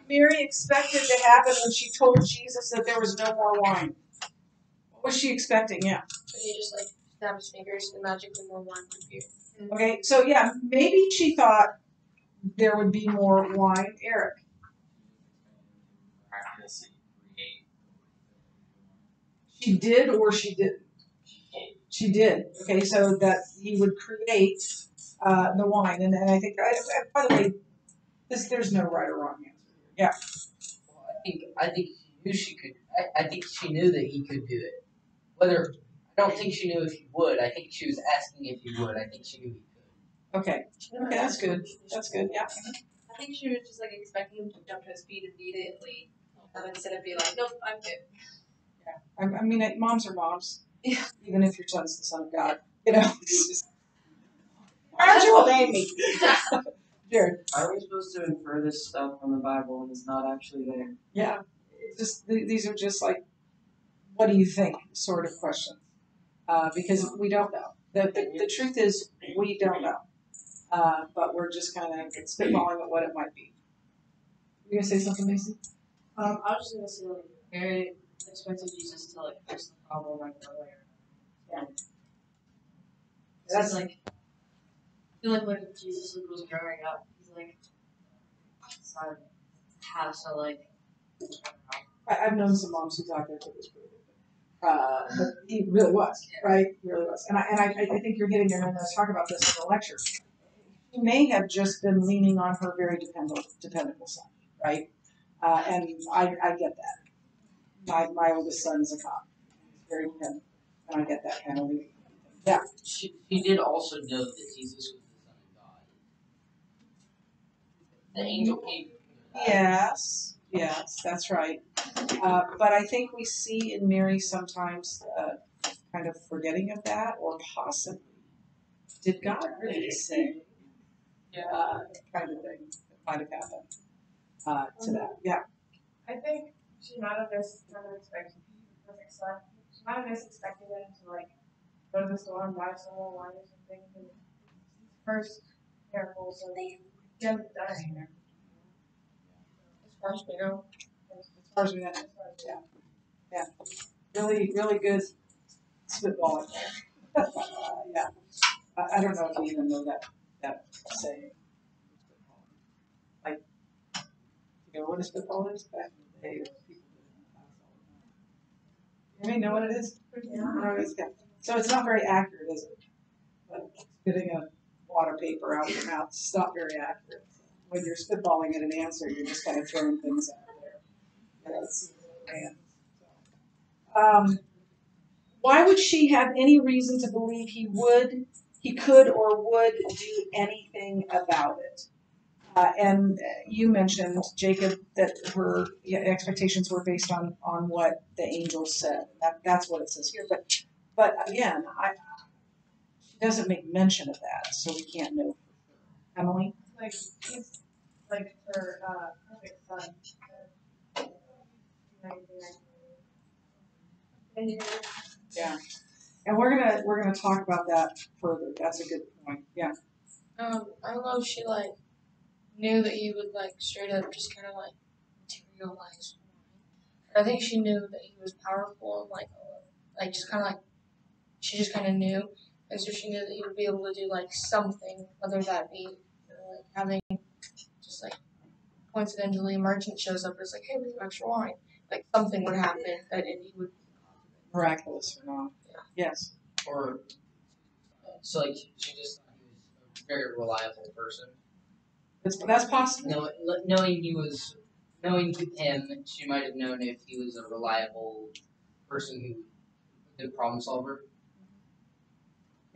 Mary expected to happen when she told Jesus that there was no more wine? What was she expecting? Yeah. So he just like snapped his fingers and magically more wine would appear. Okay, so yeah, maybe she thought there would be more wine. Eric. She did or she didn't? She did. Okay, so that he would create the wine, and I think, by the way, there's no right or wrong answer. Yeah. Well, I think she knew she could. I think she knew that he could do it. Whether I don't think she knew if he would. I think she was asking if he would. I think she knew he could. Okay. Okay, that's good. That's good. Yeah. I think she was just like expecting him to jump to his feet immediately, instead of being like, "Nope, I'm good." Yeah. I mean, moms are moms. Yeah. Even if your son's the son of God, you know. It's just, why aren't you obeying me? Jared. How are we supposed to infer this stuff from the Bible when it's not actually there? Yeah. It's just these are just like, what do you think, sort of questions, because we don't know. The truth is we don't know, but we're just kind of spitballing at what it might be. You gonna say something, Mason? I was just gonna say like Mary expected Jesus to like fix the problem right away. Yeah. That's like I feel like when Jesus was growing up, he's like son has to like. I've known some moms who thought their kid was pretty good, but he really was, right? He really was, and I think you're hitting there. And I was talking about this in the lecture. He may have just been leaning on her very dependable son, right? And I get that. My oldest son is a cop. He's very dependent, and I get that kind of leaning. Yeah. She did also know that Jesus was the Son of God. The angel came. Yes, that's right. But I think we see in Mary sometimes kind of forgetting of that, or possibly, did God really say? Kind of thing that might have happened to that. Yeah. I think she might have just kind of expected the perfect son. She might have just expected him to like go to the store and buy some more wine or something. And first miracle, so he hasn't done anything. As far as we know. As far as we know. Yeah. Really, really good spitballing. Yeah. I don't know if you even know that saying. Like, you know what a spitball is? Back in the day, people did it in class all the time. You may know what it is? Yeah. So it's not very accurate, is it? Like spitting a water paper out of your mouth, it's not very accurate. When you're spitballing at an answer, you're just kind of throwing things out there. Yes. Why would she have any reason to believe he could or would do anything about it? And you mentioned, Jacob, that her expectations were based on what the angel said. That's what it says here. But again, she doesn't make mention of that, so we can't know. Emily? Like he's like her perfect son. Yeah. And we're gonna talk about that further. That's a good point. Yeah. I don't know if she like knew that he would like straight up just kind of like materialize. I think she knew that he was powerful and like just kind of like she just kind of knew, and so she knew that he would be able to do like something, whether that be like having just like coincidentally a merchant shows up and is like, hey, we have extra wine, like something would happen that he would miraculous or not. Yeah. Yes. Or so like she just thought he was a very reliable person. That's possible. Knowing him, she might have known if he was a reliable person who a good problem solver.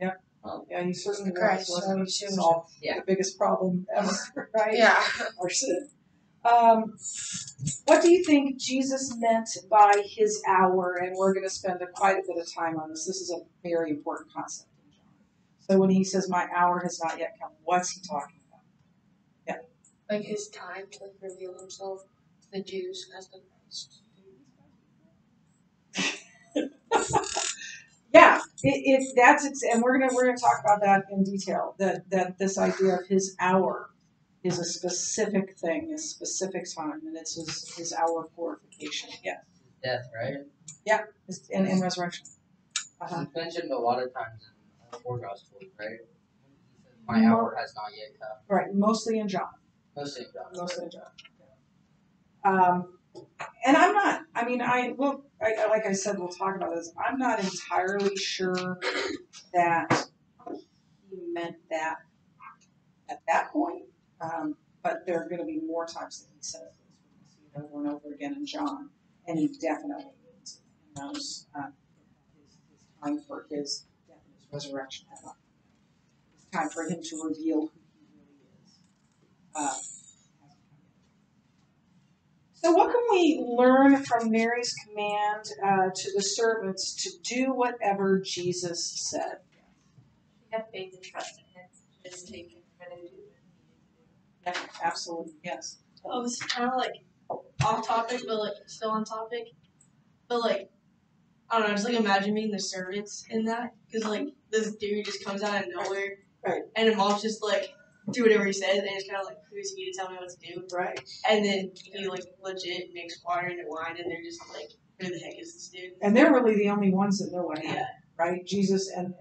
Yeah. Yeah, he certainly Christ, wasn't so solved the biggest problem ever, right? Yeah. Or sin. What do you think Jesus meant by his hour? And we're going to spend quite a bit of time on this. This is a very important concept in John. So when he says, my hour has not yet come, what's he talking about? Yeah. Like his time to reveal himself to the Jews as the Christ. Yeah, and we're gonna talk about that in detail. That this idea of his hour is a specific thing, a specific time, and it's his hour of glorification. Yeah, Death, right? and resurrection. Uh-huh. It's mentioned a lot of times in the four Gospels, right? He says, "My hour has not yet come." Right, mostly in John. Mostly in John. Mostly in John. And I'm not. I mean, like I said, we'll talk about this. I'm not entirely sure that he meant that at that point. But there are going to be more times that he says this. We're going to see it over and over again in John, and he definitely means it. He knows his time for his death and his resurrection. It's time for him to reveal who he really is. So what can we learn from Mary's command to the servants to do whatever Jesus said? Have faith and trust in him. Just take him and do what he needed Yeah, absolutely, yes. Oh, this is kind of like off topic, but like still on topic. But like, I don't know, just like imagine being the servants in that, because like this dude just comes out of nowhere, Right. And the mom's just like do whatever he says, and it's kind of like, who's he to tell me what to do? Right. And then he like legit makes water into wine, and they're just like, who the heck is this dude? And they're really the only ones that know what happened, Yeah. right? Jesus and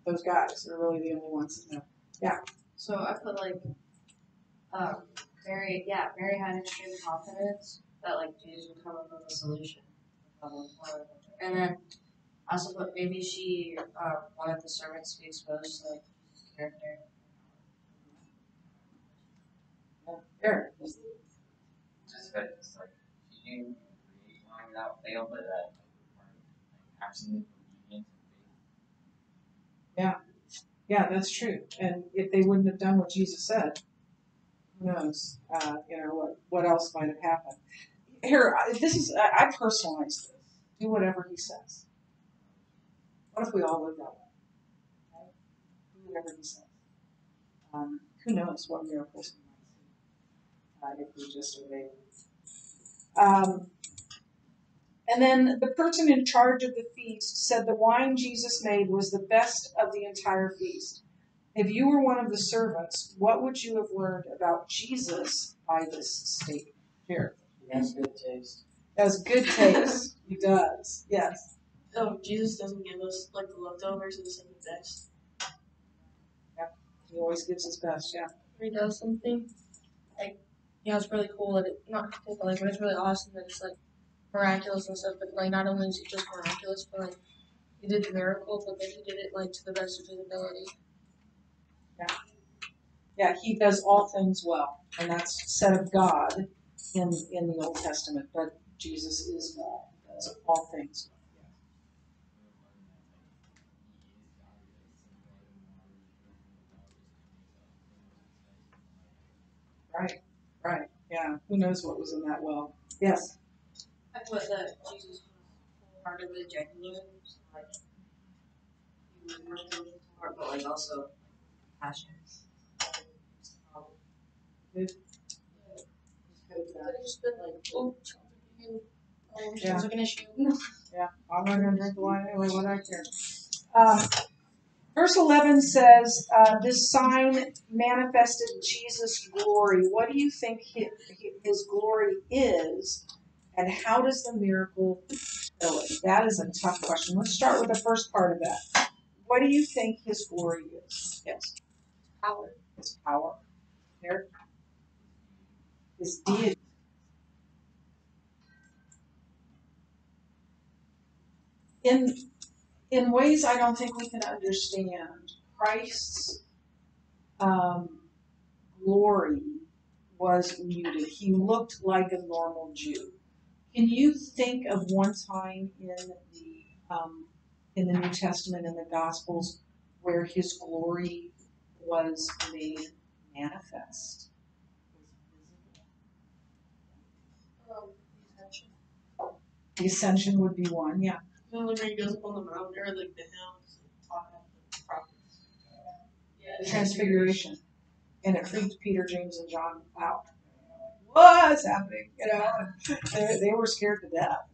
those guys are really the only ones that know. So I put like, Mary had extreme confidence that like Jesus would come up with a solution. And then I also put maybe she wanted the servants to be exposed to like Jesus' character. Eric. Just that it's like she didn't create one without fail, but that like absolute obedience and faith. Yeah, that's true. And if they wouldn't have done what Jesus said, who knows? What else might have happened? Here, I personalized this. Do whatever he says. What if we all live that way? Right? Do whatever he says. Who knows what miracles we might see if we just obey him. And then the person in charge of the feast said the wine Jesus made was the best of the entire feast. If you were one of the servants, what would you have learned about Jesus by this statement? Here. He has good taste. Has good taste. He does. Yes. Oh, Jesus doesn't give us like the leftovers and say the best. He always gives his best. Yeah. He does something, like, it's really cool that but it's really awesome that it's like miraculous and stuff. But like, not only is it just miraculous, but like he did the miracle, but then he did it like to the best of his ability. Yeah. He does all things well, and that's said of God in the Old Testament. But Jesus is God. He does all things well. Right. Yeah. Who knows what was in that well? Yes. I put that Jesus was wholeheartedly genuine, so like he was working with his heart, but like also passionate. Just been like, oh, Yeah. sounds like an issue. Yeah, I'm not going to drink the wine anyway, what I care. Verse 11 says, this sign manifested Jesus' glory. What do you think his glory is, and how does the miracle show it? That is a tough question. Let's start with the first part of that. What do you think his glory is? Yes. Power. His power. There. His deity. In ways I don't think we can understand, Christ's glory was muted. He looked like a normal Jew. Can you think of one time in the New Testament, in the Gospels, where his glory was made manifest? The ascension would be one, yeah. When he goes up on the mountain or like the hill, talking to the prophets. Yeah. The transfiguration. And it freaked Peter, James, and John out. What's happening? They were scared to death.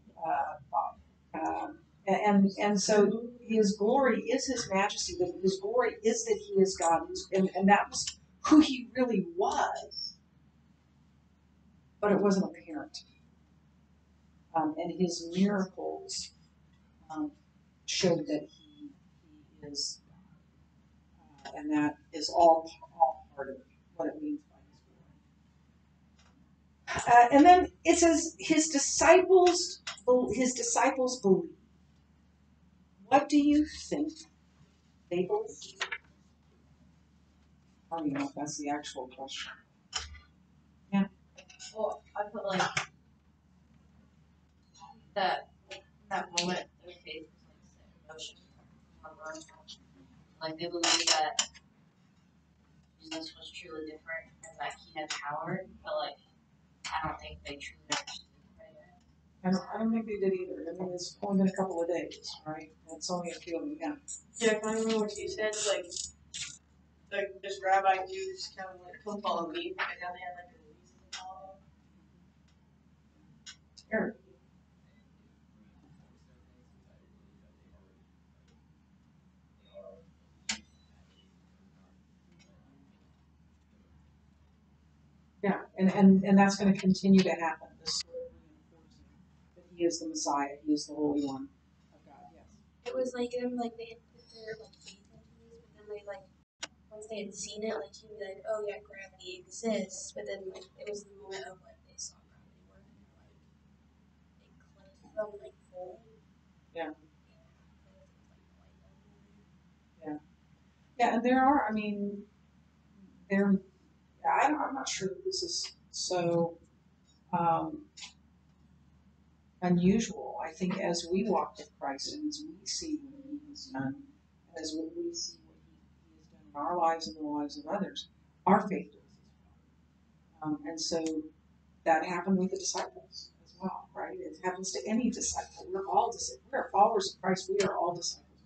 And so his glory is his majesty. His glory is that he is God. And that was who he really was. but it wasn't apparent. And his miracles showed that he is, and that is all part of what it means by his glory. And then it says his disciples believe. What do you think they believe? I don't even know if that's the actual question. Well, I put like that moment their faith was like set in motion on Rome. Like they believed that Jesus was truly different and that he had power, but like I don't think they truly understood it. I don't think they did either. I mean, it's only been a couple of days, right? It's only a few of them, yeah. Yeah, I remember what she said, like this rabbi dude just kind of like, come follow me, and now they had like a release to follow. Eric. Yeah, and that's going to continue to happen. This sort of reinforcing that he is the Messiah, he is the Holy One of God. Yes. It was like them, like they had put their like faith into these, but then they like once they had seen it, like he'd be like, oh yeah, gravity exists, but then like it was the moment of like they saw gravity work and like it clicked them like full. Yeah. Yeah, and there are. I mean, I'm not sure that this is so unusual. I think as we walk with Christ and as we see what He has done, and as we see what He has done in our lives and the lives of others, our faith grows as well. And so that happened with the disciples as well, right? It happens to any disciple. We're all disciples. We are followers of Christ. We are all disciples of Christ.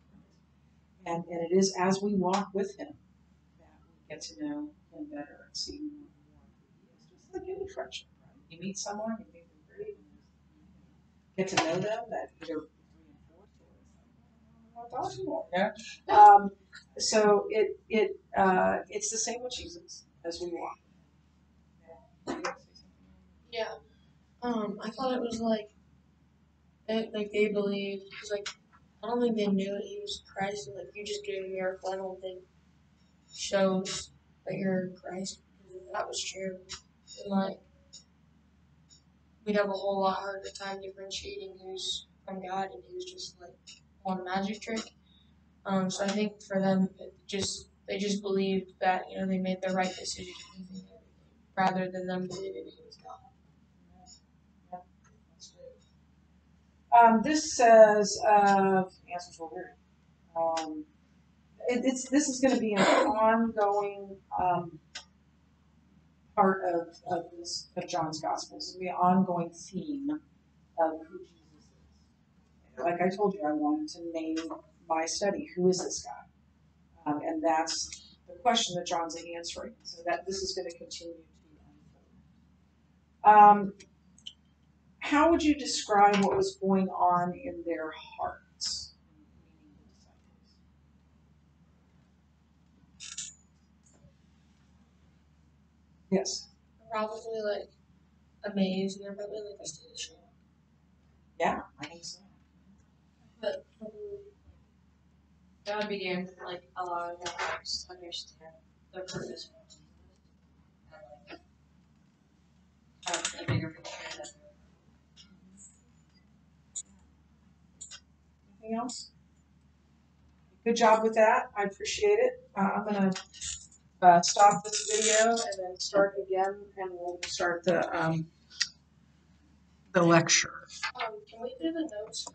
And it is as we walk with Him that we get to know Him better and see more and more of who He is. Just like any friendship, right? You meet someone, you think they're great, and you get to know them, that either reinforced or it's like, I want to talk to you more. Yeah. So it's the same with Jesus as we walk. Yeah. I thought it was like they believed because like I don't think they knew that he was Christ. And, like you just doing a miracle, I don't think shows that you're Christ. Because if that was true, then like we'd have a whole lot harder time differentiating who's from God and who's just like on a magic trick. So I think for them, they just believed that they made the right decision rather than them believing he was God. This says answers were weird. This is going to be an ongoing part of John's Gospel. It's going to be an ongoing theme of who Jesus is. Like I told you, I wanted to name my study, who is this guy? And that's the question that John's answering. So that this is going to continue to unfold. How would you describe what was going on in their hearts? Yes. Probably like amazed, and they're probably like a state of shock. Yeah, I think so. But God began like allowing them to understand the purpose of Jesus and like have a bigger picture that Anything else? Good job with that. I appreciate it. I'm going to stop this video and then start again, and we'll start the lecture. Can we do the notes?